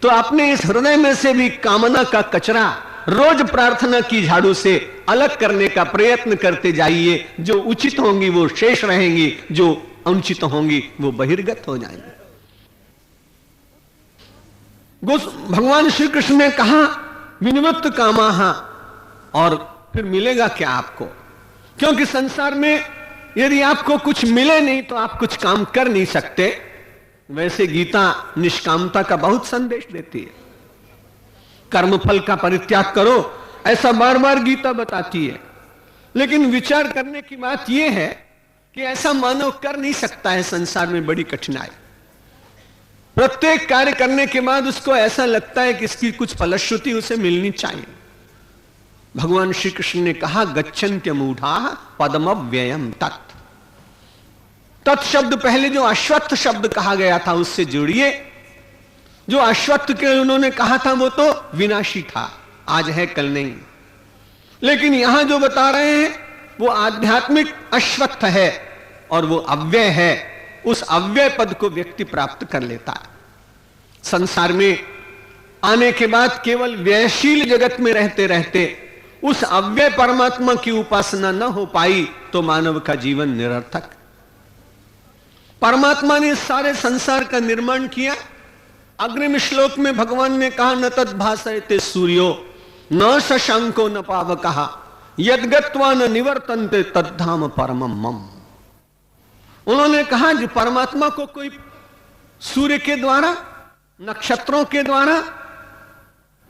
तो अपने इस हृदय में से भी कामना का कचरा रोज प्रार्थना की झाड़ू से अलग करने का प्रयत्न करते जाइए। जो उचित होंगी वो शेष रहेंगी, जो अनुचित होंगी वो बहिर्गत हो जाएंगी। भगवान श्री कृष्ण ने कहा विनिवृत्त कामाहा, और फिर मिलेगा क्या आपको? क्योंकि संसार में यदि आपको कुछ मिले नहीं तो आप कुछ काम कर नहीं सकते। वैसे गीता निष्कामता का बहुत संदेश देती है। कर्मफल का परित्याग करो, ऐसा बार बार गीता बताती है। लेकिन विचार करने की बात यह है कि ऐसा मानव कर नहीं सकता है। संसार में बड़ी कठिनाई, प्रत्येक कार्य करने के बाद उसको ऐसा लगता है कि इसकी कुछ फलश्रुति उसे मिलनी चाहिए। भगवान श्री कृष्ण ने कहा गच्छन्त्य मूढ़ा पदमव्ययम तत्। तत् शब्द पहले जो अश्वत्थ शब्द कहा गया था उससे जोड़िए। जो अश्वत्थ के उन्होंने कहा था वो तो विनाशी था, आज है कल नहीं। लेकिन यहां जो बता रहे हैं वो आध्यात्मिक अश्वत्थ है और वो अव्यय है। उस अव्यय पद को व्यक्ति प्राप्त कर लेता है। संसार में आने के बाद केवल व्ययशील जगत में रहते रहते उस अव्यय परमात्मा की उपासना न हो पाई तो मानव का जीवन निरर्थक। परमात्मा ने सारे संसार का निर्माण किया। अग्रिम श्लोक में भगवान ने कहा न तद्भासयते सूर्यो न शशांको न पावकः यद्गत्वा न निवर्तन्ते तद्धाम परमं मम। उन्होंने कहा कि परमात्मा को कोई सूर्य के द्वारा, नक्षत्रों के द्वारा,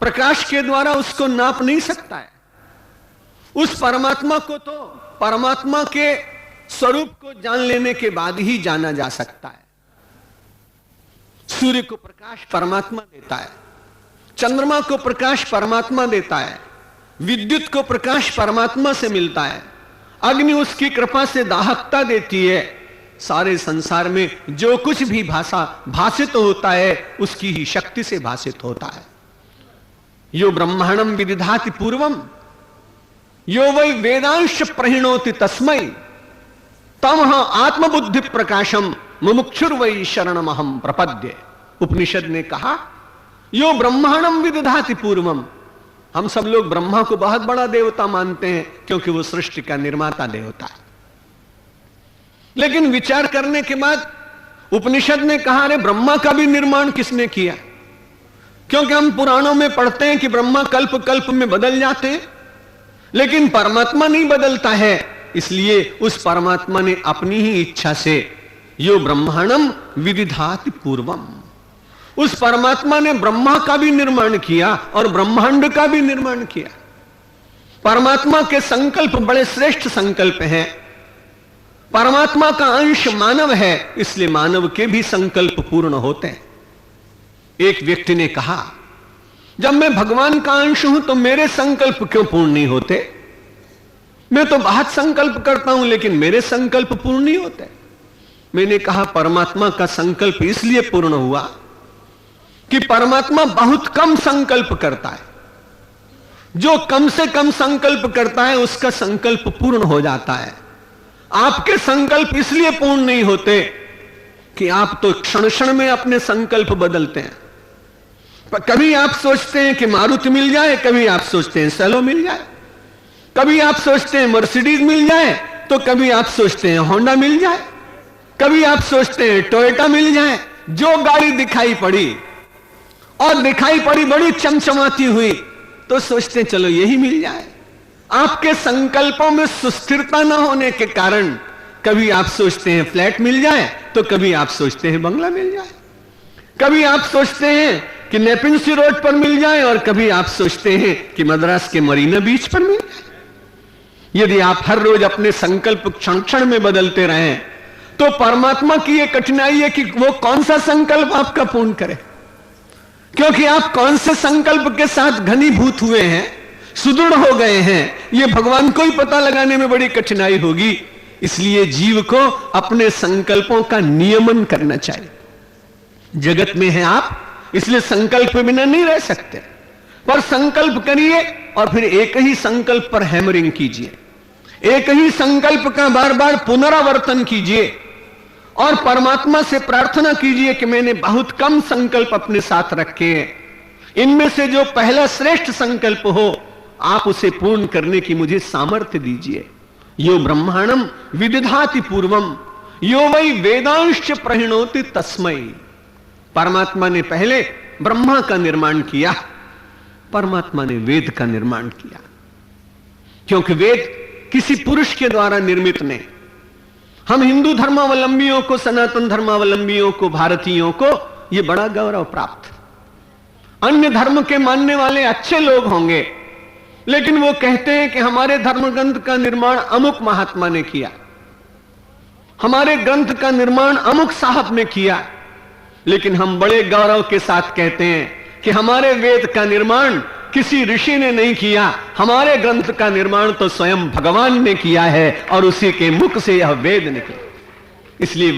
प्रकाश के द्वारा उसको नाप नहीं सकता है। उस परमात्मा को तो परमात्मा के स्वरूप को जान लेने के बाद ही जाना जा सकता है। सूर्य को प्रकाश परमात्मा देता है, चंद्रमा को प्रकाश परमात्मा देता है, विद्युत को प्रकाश परमात्मा से मिलता है, अग्नि उसकी कृपा से दाहकता देती है। सारे संसार में जो कुछ भी भाषित होता है उसकी ही शक्ति से भाषित होता है। यो ब्रह्मांडम विदिधाति पूर्वम यो वै वेदांश प्रहिणोति तस्मै तमह आत्मबुद्धि प्रकाशम मुमुक्षुर्वै शरणमहम प्रपद्ये। उपनिषद ने कहा यो ब्रह्मांडम विदिधाति पूर्वम। हम सब लोग ब्रह्मा को बहुत बड़ा देवता मानते हैं क्योंकि वो सृष्टि का निर्माता देवता है। लेकिन विचार करने के बाद उपनिषद ने कहा अरे ब्रह्मा का भी निर्माण किसने किया? क्योंकि हम पुराणों में पढ़ते हैं कि ब्रह्मा कल्प कल्प में बदल जाते हैं, लेकिन परमात्मा नहीं बदलता है। इसलिए उस परमात्मा ने अपनी ही इच्छा से यो ब्रह्मांडम विदिधाति पूर्वम, उस परमात्मा ने ब्रह्मा का भी निर्माण किया और ब्रह्मांड का भी निर्माण किया। परमात्मा के संकल्प बड़े श्रेष्ठ संकल्प हैं। परमात्मा का अंश मानव है, इसलिए मानव के भी संकल्प पूर्ण होते हैं। एक व्यक्ति ने कहा जब मैं भगवान का अंश हूं तो मेरे संकल्प क्यों पूर्ण नहीं होते? मैं तो बहुत संकल्प करता हूं लेकिन मेरे संकल्प पूर्ण नहीं होते। मैंने कहा परमात्मा का संकल्प इसलिए पूर्ण हुआ कि परमात्मा बहुत कम संकल्प करता है। जो कम से कम संकल्प करता है उसका संकल्प पूर्ण हो जाता है। आपके संकल्प इसलिए पूर्ण नहीं होते कि आप तो क्षण क्षण में अपने संकल्प बदलते हैं। कभी आप सोचते हैं कि मारुति मिल जाए, कभी आप सोचते हैं सेलो मिल जाए, कभी आप सोचते हैं मर्सिडीज मिल जाए, तो कभी आप सोचते हैं होंडा मिल जाए, कभी आप सोचते हैं टोयोटा मिल जाए। जो गाड़ी दिखाई पड़ी और दिखाई पड़ी बड़ी चमचमाती हुई तो सोचते हैं चलो यही मिल जाए। आपके संकल्पों में सुस्थिरता न होने के कारण कभी आप सोचते हैं फ्लैट मिल जाए तो कभी आप सोचते हैं बंगला मिल जाए, कभी आप सोचते हैं कि नेपिंसी रोड पर मिल जाए और कभी आप सोचते हैं कि मद्रास के मरीना बीच पर मिल जाए। यदि आप हर रोज अपने संकल्प क्षण क्षण में बदलते रहें तो परमात्मा की यह कठिनाई है कि वो कौन सा संकल्प आपका पूर्ण करे, क्योंकि आप कौन से संकल्प के साथ घनीभूत हुए हैं, सुदृढ़ हो गए हैं, ये भगवान को ही पता लगाने में बड़ी कठिनाई होगी। इसलिए जीव को अपने संकल्पों का नियमन करना चाहिए। जगत में है आप, इसलिए संकल्प बिना नहीं रह सकते, पर संकल्प करिए और फिर एक ही संकल्प पर हैमरिंग कीजिए, एक ही संकल्प का बार बार पुनरावर्तन कीजिए और परमात्मा से प्रार्थना कीजिए कि मैंने बहुत कम संकल्प अपने साथ रखे हैं इनमें से जो पहला श्रेष्ठ संकल्प हो, आप उसे पूर्ण करने की मुझे सामर्थ्य दीजिए। यो ब्रह्मांडम विदधाति पूर्वम यो वै वेदांश प्रहिणोति तस्मै। परमात्मा ने पहले ब्रह्मा का निर्माण किया, परमात्मा ने वेद का निर्माण किया, क्योंकि वेद किसी पुरुष के द्वारा निर्मित नहीं। हम हिंदू धर्मावलंबियों को, सनातन धर्मावलंबियों को, भारतीयों को यह बड़ा गौरव प्राप्त। अन्य धर्म के मानने वाले अच्छे लोग होंगे, लेकिन वो कहते हैं कि हमारे धर्म ग्रंथ का निर्माण अमुक महात्मा ने किया, हमारे ग्रंथ का निर्माण अमुक साहब ने किया। लेकिन हम बड़े गौरव के साथ कहते हैं कि हमारे वेद का निर्माण किसी ऋषि ने नहीं किया, हमारे ग्रंथ का निर्माण तो स्वयं भगवान ने किया है और उसी के मुख से यह वेद निकले। इसलिए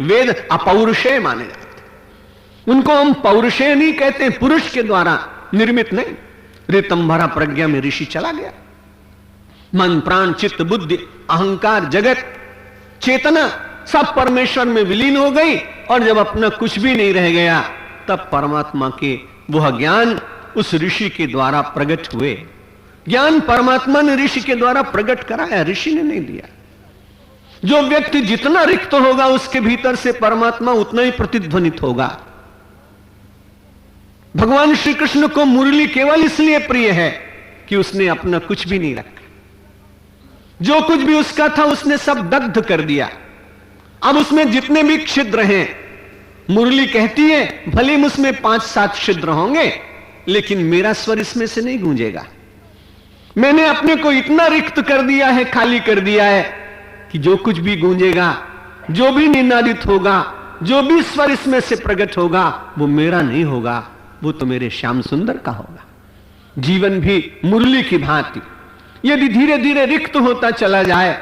वेद अपौरुषेय माने जाते। उनको हम पौरुषेय नहीं कहते, पुरुष के द्वारा निर्मित नहीं। ऋतंभरा प्रज्ञा में ऋषि चला गया, मन प्राण चित्त बुद्धि अहंकार जगत चेतना सब परमेश्वर में विलीन हो गई, और जब अपना कुछ भी नहीं रह गया तब परमात्मा के वह ज्ञान उस ऋषि के द्वारा प्रकट हुए। ज्ञान परमात्मा ने ऋषि के द्वारा प्रकट कराया, ऋषि ने नहीं दिया। जो व्यक्ति जितना रिक्त होगा उसके भीतर से परमात्मा उतना ही प्रतिध्वनित होगा। भगवान श्री कृष्ण को मुरली केवल इसलिए प्रिय है कि उसने अपना कुछ भी नहीं रखा, जो कुछ भी उसका था उसने सब दग्ध कर दिया। अब उसमें जितने भी छिद्र हैं, मुरली कहती है भले उसमें 5-7 छिद्र होंगे, लेकिन मेरा स्वर इसमें से नहीं गूंजेगा। मैंने अपने को इतना रिक्त कर दिया है, खाली कर दिया है कि जो कुछ भी गूंजेगा, जो भी निनादित होगा, जो भी स्वर इसमें से प्रकट होगा, वो मेरा नहीं होगा, वो तो मेरे श्याम सुंदर का होगा। जीवन भी मुरली की भांति यदि धीरे धीरे रिक्त होता चला जाए,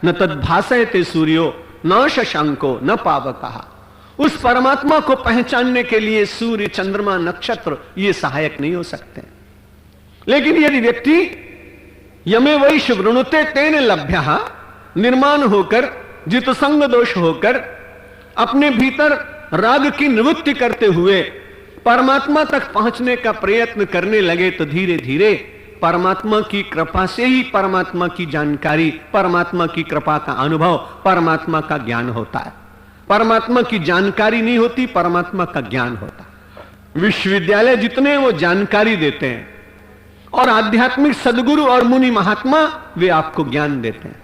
न तद्भासयते सूर्यो न शशांको न पावकः, उस परमात्मा को पहचानने के लिए सूर्य चंद्रमा नक्षत्र ये सहायक नहीं हो सकते। लेकिन यदि व्यक्ति यमे वैश वृणुते तेन लभ्यः निर्माण होकर, जित संग दोष होकर, अपने भीतर राग की निवृत्ति करते हुए परमात्मा तक पहुंचने का प्रयत्न करने लगे, तो धीरे धीरे परमात्मा की कृपा से ही परमात्मा की जानकारी, परमात्मा की कृपा का अनुभव, परमात्मा का ज्ञान होता है। परमात्मा की जानकारी नहीं होती, परमात्मा का ज्ञान होता है। विश्वविद्यालय जितने वो जानकारी देते हैं, और आध्यात्मिक सदगुरु और मुनि महात्मा वे आपको ज्ञान देते हैं।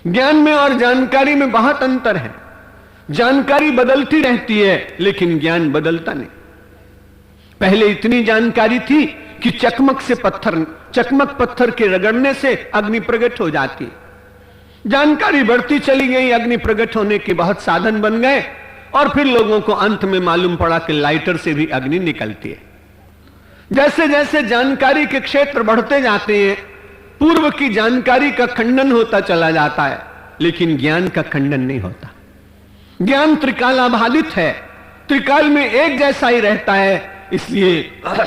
ज्ञान में और जानकारी में बहुत अंतर है। जानकारी बदलती रहती है, लेकिन ज्ञान बदलता नहीं। पहले इतनी जानकारी थी कि चकमक पत्थर के रगड़ने से अग्नि प्रकट हो जाती। जानकारी बढ़ती चली गई, अग्नि प्रकट होने के बहुत साधन बन गए, और फिर लोगों को अंत में मालूम पड़ा कि लाइटर से भी अग्नि निकलती है। जैसे जैसे जानकारी के क्षेत्र बढ़ते जाते हैं, पूर्व की जानकारी का खंडन होता चला जाता है, लेकिन ज्ञान का खंडन नहीं होता। ज्ञान त्रिकालाबाधित है, त्रिकाल में एक जैसा ही रहता है। इसलिए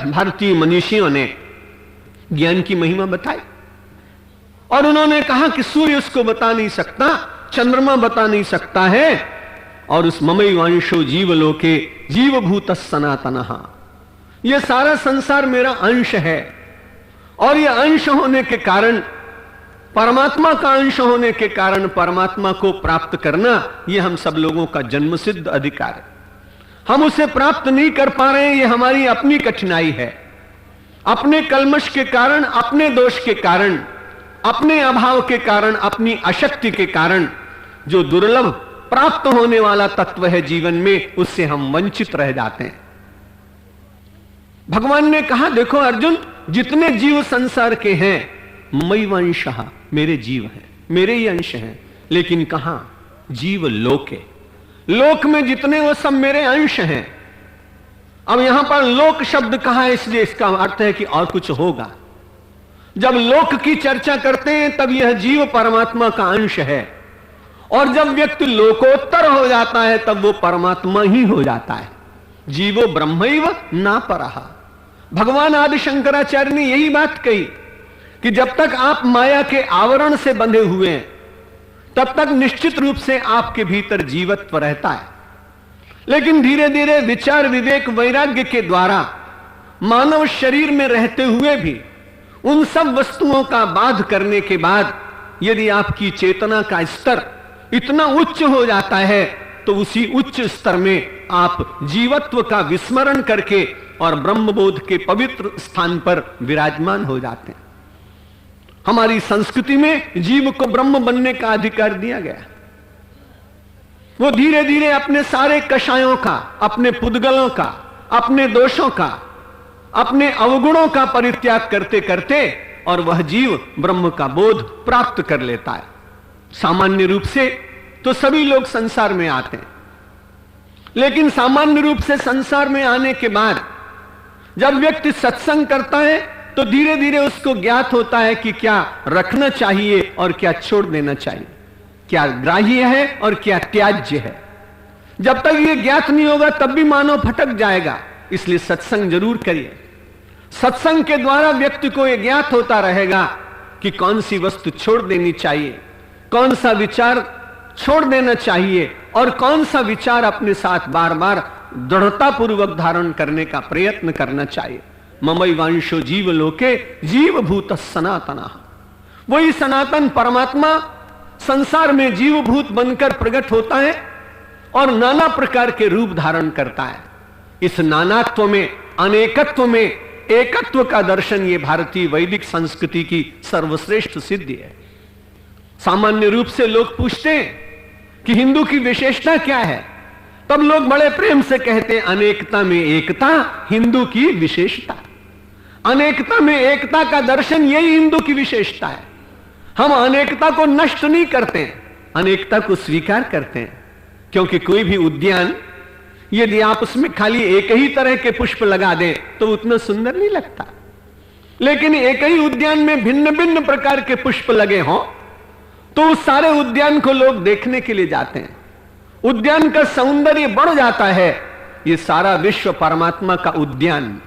भारतीय मनीषियों ने ज्ञान की महिमा बताई, और उन्होंने कहा कि सूर्य उसको बता नहीं सकता, चंद्रमा बता नहीं सकता है, और उस ममैवांशो जीवलोके जीवभूत सनातनः, यह सारा संसार मेरा अंश है, और यह अंश होने के कारण, परमात्मा का अंश होने के कारण परमात्मा को प्राप्त करना यह हम सब लोगों का जन्मसिद्ध अधिकार है। हम उसे प्राप्त नहीं कर पा रहे हैं, यह हमारी अपनी कठिनाई है। अपने कल्मश के कारण, अपने दोष के कारण, अपने अभाव के कारण, अपनी अशक्ति के कारण जो दुर्लभ प्राप्त होने वाला तत्व है जीवन में, उससे हम वंचित रह जाते हैं। भगवान ने कहा देखो अर्जुन, जितने जीव संसार के हैं मयिवंशः, मेरे जीव हैं, मेरे ही अंश हैं। लेकिन कहां? जीव लोके, लोक में जितने वो सब मेरे अंश हैं। अब यहां पर लोक शब्द कहा है, इसलिए इसका अर्थ है कि और कुछ होगा। जब लोक की चर्चा करते हैं तब यह जीव परमात्मा का अंश है, और जब व्यक्ति लोकोत्तर हो जाता है तब वो परमात्मा ही हो जाता है। जीवो ब्रह्मैव ना परः। भगवान आदि शंकराचार्य ने यही बात कही कि जब तक आप माया के आवरण से बंधे हुए हैं तब तक निश्चित रूप से आपके भीतर जीवत्व रहता है, लेकिन धीरे धीरे विचार विवेक वैराग्य के द्वारा मानव शरीर में रहते हुए भी उन सब वस्तुओं का बाध करने के बाद यदि आपकी चेतना का स्तर इतना उच्च हो जाता है तो उसी उच्च स्तर में आप जीवत्व का विस्मरण करके और ब्रह्मबोध के पवित्र स्थान पर विराजमान हो जाते हैं। हमारी संस्कृति में जीव को ब्रह्म बनने का अधिकार दिया गया। वो धीरे धीरे अपने सारे कषायों का, अपने पुद्गलों का, अपने दोषों का, अपने अवगुणों का परित्याग करते करते और वह जीव ब्रह्म का बोध प्राप्त कर लेता है। सामान्य रूप से तो सभी लोग संसार में आते हैं, लेकिन सामान्य रूप से संसार में आने के बाद जब व्यक्ति सत्संग करता है तो धीरे धीरे उसको ज्ञात होता है कि क्या रखना चाहिए और क्या छोड़ देना चाहिए, क्या ग्राह्य है और क्या त्याज्य है। जब तक ये ज्ञात नहीं होगा तब भी मानव भटक जाएगा। इसलिए सत्संग जरूर करिए। सत्संग के द्वारा व्यक्ति को यह ज्ञात होता रहेगा कि कौन सी वस्तु छोड़ देनी चाहिए, कौन सा विचार छोड़ देना चाहिए और कौन सा विचार अपने साथ बार बार दृढ़ता पूर्वक धारण करने का प्रयत्न करना चाहिए। ममैवांशो जीव लोके जीवभूत सनातना, वही सनातन परमात्मा संसार में जीवभूत बनकर प्रकट होता है और नाना प्रकार के रूप धारण करता है। इस नानात्व में, अनेकत्व में एकत्व का दर्शन ये भारतीय वैदिक संस्कृति की सर्वश्रेष्ठ सिद्धि है। सामान्य रूप से लोग पूछते हैं कि हिंदू की विशेषता क्या है, तब लोग बड़े प्रेम से कहते हैं अनेकता में एकता हिंदू की विशेषता। अनेकता में एकता का दर्शन यही हिंदू की विशेषता है। हम अनेकता को नष्ट नहीं करते हैं, अनेकता को स्वीकार करते हैं। क्योंकि कोई भी उद्यान यदि आप उसमें खाली एक ही तरह के पुष्प लगा दें तो उतना सुंदर नहीं लगता, लेकिन एक ही उद्यान में भिन्न भिन्न प्रकार के पुष्प लगे हों तो उस सारे उद्यान को लोग देखने के लिए जाते हैं। उद्यान का सौंदर्य बढ़ जाता है। ये सारा विश्व परमात्मा का उद्यान।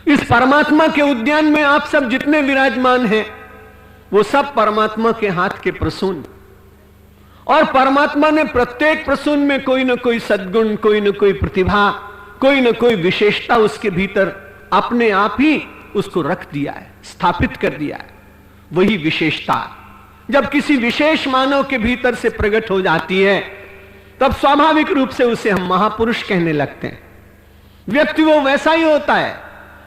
इस परमात्मा के उद्यान में आप सब जितने विराजमान हैं वो सब परमात्मा के हाथ के प्रसून, और परमात्मा ने प्रत्येक प्रसून में कोई ना कोई सद्गुण, कोई ना कोई प्रतिभा, कोई ना कोई विशेषता उसके भीतर अपने आप ही उसको रख दिया है, स्थापित कर दिया है। वही विशेषता जब किसी विशेष मानव के भीतर से प्रकट हो जाती है तब स्वाभाविक रूप से उसे हम महापुरुष कहने लगते हैं। व्यक्ति वो वैसा ही होता है,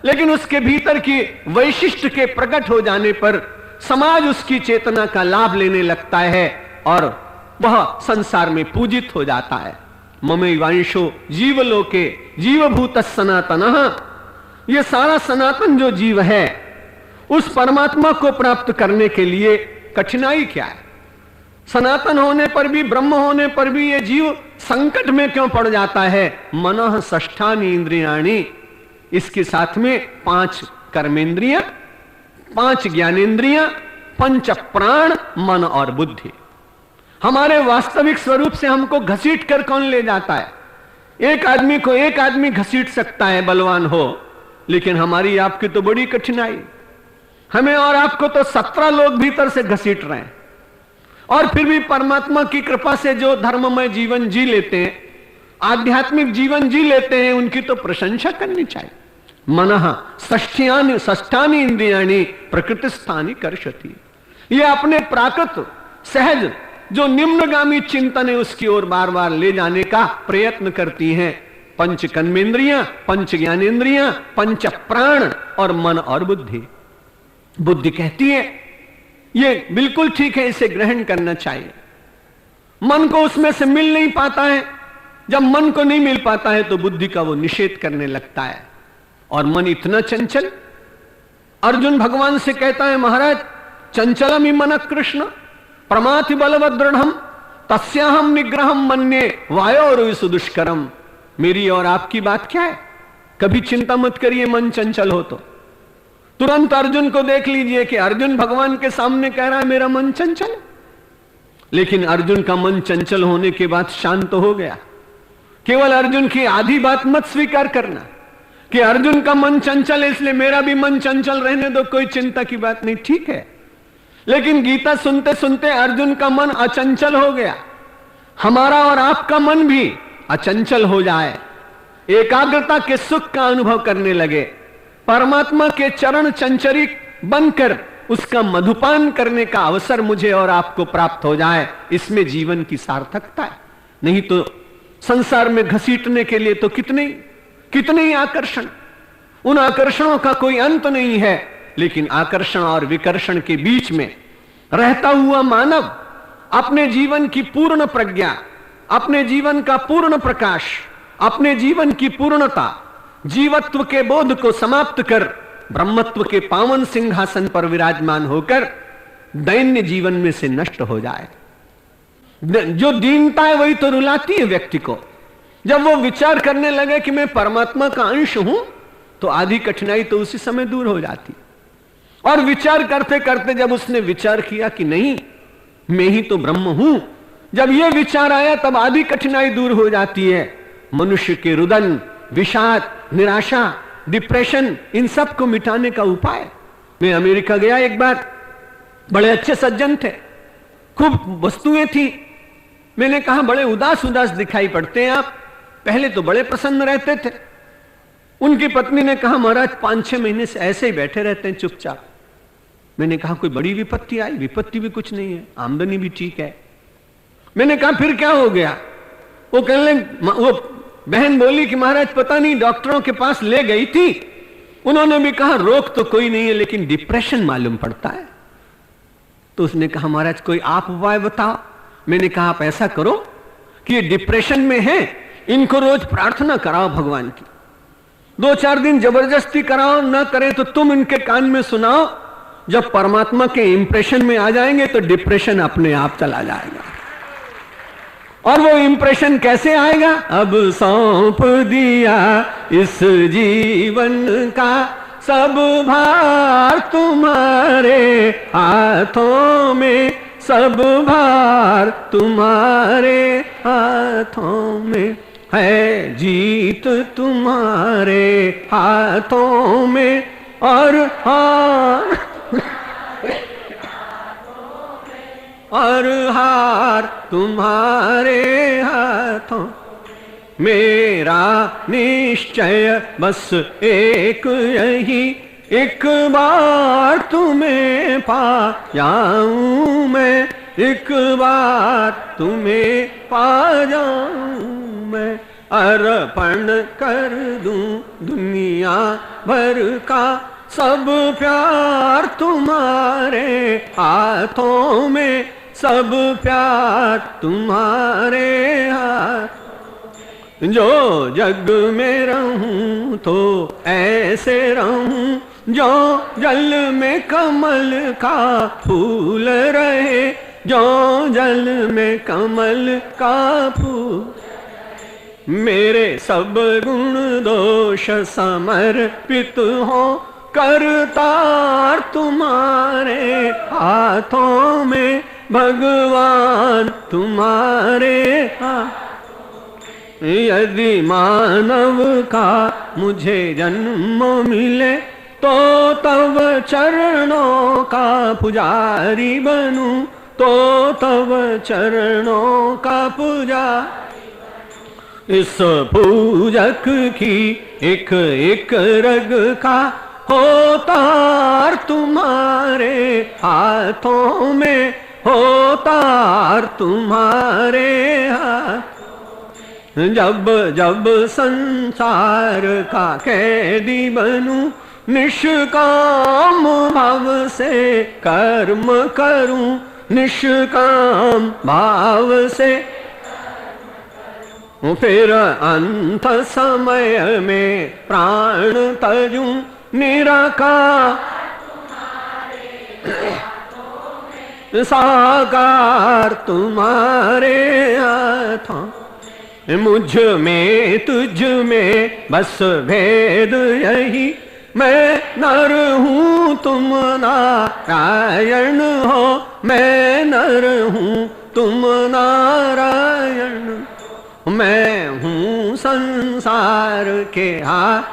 लेकिन उसके भीतर की वैशिष्ट के प्रकट हो जाने पर समाज उसकी चेतना का लाभ लेने लगता है और वह संसार में पूजित हो जाता है। ममैवांशो जीवलोके जीवभूत सनातनः, यह सारा सनातन जो जीव है उस परमात्मा को प्राप्त करने के लिए कठिनाई क्या है? सनातन होने पर भी, ब्रह्म होने पर भी ये जीव संकट में क्यों पड़ जाता है? मनः षष्ठानि इंद्रियाणि, इसके साथ में 5 कर्मेंद्रियां, 5 ज्ञानेंद्रियां, 5 प्राण, मन और बुद्धि। हमारे वास्तविक स्वरूप से हमको घसीट कर कौन ले जाता है? एक आदमी को एक आदमी घसीट सकता है, बलवान हो, लेकिन हमारी आपकी तो बड़ी कठिनाई। हमें और आपको तो 17 लोग भीतर से घसीट रहे हैं, और फिर भी परमात्मा की कृपा से जो धर्ममय जीवन जी लेते हैं, आध्यात्मिक जीवन जी लेते हैं, उनकी तो प्रशंसा करनी चाहिए। मनः षष्ठानि इंद्रियाणि प्रकृतिस्थानि कर्षति, ये अपने प्राकृत सहज जो निम्नगामी चिंतन है उसकी ओर बार बार ले जाने का प्रयत्न करती हैं। 5 कर्मेंद्रियां, 5 ज्ञानेंद्रियां, 5 प्राण और मन और बुद्धि। बुद्धि कहती है ये बिल्कुल ठीक है, इसे ग्रहण करना चाहिए। मन को उसमें से मिल नहीं पाता है। जब मन को नहीं मिल पाता है तो बुद्धि का वो निषेध करने लगता है। और मन इतना चंचल, अर्जुन भगवान से कहता है महाराज चंचलम ही मन कृष्ण प्रमाथि बलवद दृढ़म तस्याहम निग्रहम मन्ये वायोर सुदुष्करम। मेरी और आपकी बात क्या है? कभी चिंता मत करिए मन चंचल हो तो। तुरंत अर्जुन को देख लीजिए कि अर्जुन भगवान के सामने कह रहा है मेरा मन चंचल है, लेकिन अर्जुन का मन चंचल होने के बाद शांत हो गया। केवल अर्जुन की आधी बात मत स्वीकार करना कि अर्जुन का मन चंचल है इसलिए मेरा भी मन चंचल रहने दो, कोई चिंता की बात नहीं, ठीक है। लेकिन गीता सुनते सुनते अर्जुन का मन अचंचल हो गया। हमारा और आपका मन भी अचंचल हो जाए, एकाग्रता के सुख का अनुभव करने लगे, परमात्मा के चरण चंचरिक बनकर उसका मधुपान करने का अवसर मुझे और आपको प्राप्त हो जाए, इसमें जीवन की सार्थकता है। नहीं तो संसार में घसीटने के लिए तो कितने ही आकर्षण, उन आकर्षणों का कोई अंत नहीं है। लेकिन आकर्षण और विकर्षण के बीच में रहता हुआ मानव अपने जीवन की पूर्ण प्रज्ञा, अपने जीवन का पूर्ण प्रकाश, अपने जीवन की पूर्णता, जीवत्व के बोध को समाप्त कर ब्रह्मत्व के पावन सिंहासन पर विराजमान होकर दैन्य जीवन में से नष्ट हो जाए। जो दीनता है वही तो रुलाती है व्यक्ति को। जब वो विचार करने लगे कि मैं परमात्मा का अंश हूं, तो आधी कठिनाई तो उसी समय दूर हो जाती। और विचार करते करते जब उसने विचार किया कि नहीं, मैं ही तो ब्रह्म हूं, जब ये विचार आया तब आधी कठिनाई दूर हो जाती है। मनुष्य के रुदन, विषाद, निराशा, डिप्रेशन, इन सब को मिटाने का उपाय। मैं अमेरिका गया एक बार, बड़े अच्छे सज्जन थे, खूब वस्तुएं थी। मैंने कहा बड़े उदास उदास दिखाई पड़ते हैं आप, पहले तो बड़े प्रसन्न रहते थे। उनकी पत्नी ने कहा महाराज 5-6 महीने से ऐसे ही बैठे रहते हैं चुपचाप। मैंने कहा कोई बड़ी विपत्ति आई? विपत्ति भी कुछ नहीं है, आमदनी भी ठीक है। मैंने कहा फिर क्या हो गया? वो बहन बोली कि महाराज पता नहीं, डॉक्टरों के पास ले गई थी, उन्होंने भी कहा रोग तो कोई नहीं है लेकिन डिप्रेशन मालूम पड़ता है। तो उसने कहा महाराज कोई आप उपाय बताओ। मैंने कहा आप ऐसा करो कि ये डिप्रेशन में है, इनको रोज प्रार्थना कराओ भगवान की, 2-4 दिन जबरदस्ती कराओ, ना करें तो तुम इनके कान में सुनाओ। जब परमात्मा के इंप्रेशन में आ जाएंगे तो डिप्रेशन अपने आप चला जाएगा। और वो इंप्रेशन कैसे आएगा? अब सौंप दिया इस जीवन का सब भार तुम्हारे हाथों में, सब भार तुम्हारे हाथों में है, जीत तुम्हारे हाथों में और हार और हार तुम्हारे हाथों। मेरा निश्चय बस एक यही, एक बार तुम्हें पा जाऊं मैं, एक बार तुम्हें पा जाऊं मैं। अर्पण कर दूं दुनिया भर का सब प्यार तुम्हारे हाथों में, सब प्यार तुम्हारे हाथ। जो जग में रहूं तो ऐसे रहूं, जो जल में कमल का फूल रहे, जो जल में कमल का फूल। मेरे सब गुण दोष समर्पित हो, करतार तुम्हारे हाथों में, भगवान तुम्हारे हाथ। यदि मानव का मुझे जन्म मिले तो तब चरणों का पुजारी बनूं, तो तब चरणों का पुजारी। इस पूजक की एक एक रग का होतार तुम्हारे हाथों में, होतार तुम्हारे हाथ। जब जब संसार का कैदी बनूं, निष्काम भाव से कर्म करूं, निष्काम भाव से। फिर अंत समय में प्राण तजूं, निराकार साकार तुम्हारे हाथों। मुझ में तुझ में बस भेद यही, मैं नर हूँ तुम नारायण हो, मैं नर हूँ तुम नारायण। मैं हूँ संसार के हाथ,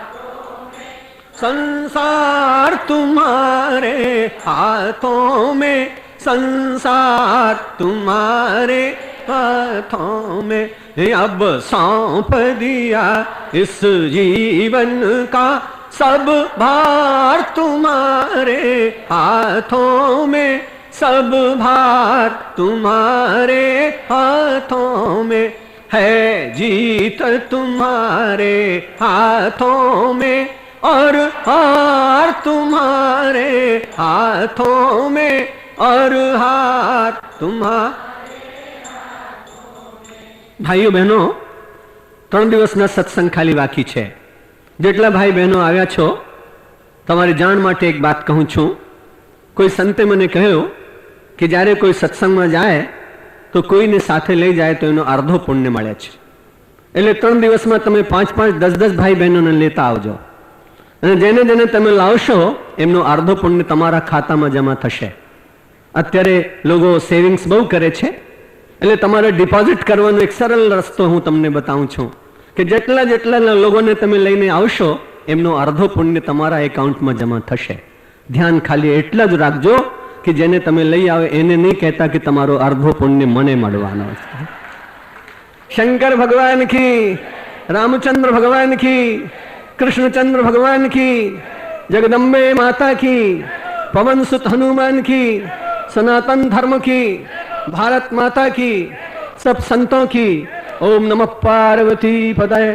संसार तुम्हारे हाथों में, संसार तुम्हारे हाथों में, अब सौंप दिया इस जीवन का सब भार तुम्हारे हाथों में, सब भार तुम्हारे हाथों में, है जीत तुम्हारे हाथों में और हार तुम्हारे हाथों में, और हार तुम्हारे भाइयों बहनों 3 દિવસના સત્સંગ ખાલી બાકી છે. જેટલા ભાઈ બહેનો આવ્યા છો, તમારી જાણ માટે એક વાત કહું છું. કોઈ સંતે મને કહ્યું કે જ્યારે કોઈ સત્સંગમાં જાય તો કોઈને સાથે લઈ જાય તો એનો અર્ધો પુણ્ય મળે છે. એટલે 3 દિવસમાં તમે 5-5, 10-10 ભાઈ બહેનોને લેતા આવજો, અને જેને જેને તમે લાવશો એમનો અર્ધો પુણ્ય તમારા ખાતામાં જમા થશે. અત્યારે લોકો સેવિંગ્સ બહુ કરે છે, એટલે તમારે ડિપોઝિટ કરવાનો એક સરળ રસ્તો હું તમને બતાવું છું કે જેટલા જેટલા લોકોને તમે લઈને આવશો એમનો અર્ધો પુણ્ય તમારા એકાઉન્ટમાં જમા થશે. ધ્યાન ખાલી એટલા જ રાખજો કે જેને તમે લઈ આવે એને નહીં કહેતા કે તમારો અર્ધો પુણ્ય મને મળવાનો છે. શંકર ભગવાન કી, રામચંદ્ર ભગવાન કી, કૃષ્ણચંદ્ર ભગવાન કી, જગદંબે માતા કી, પવન સુત હનુમાન કી, सनातन धर्म की, भारत माता की, सब संतों की. ओम नमः पार्वती पतये.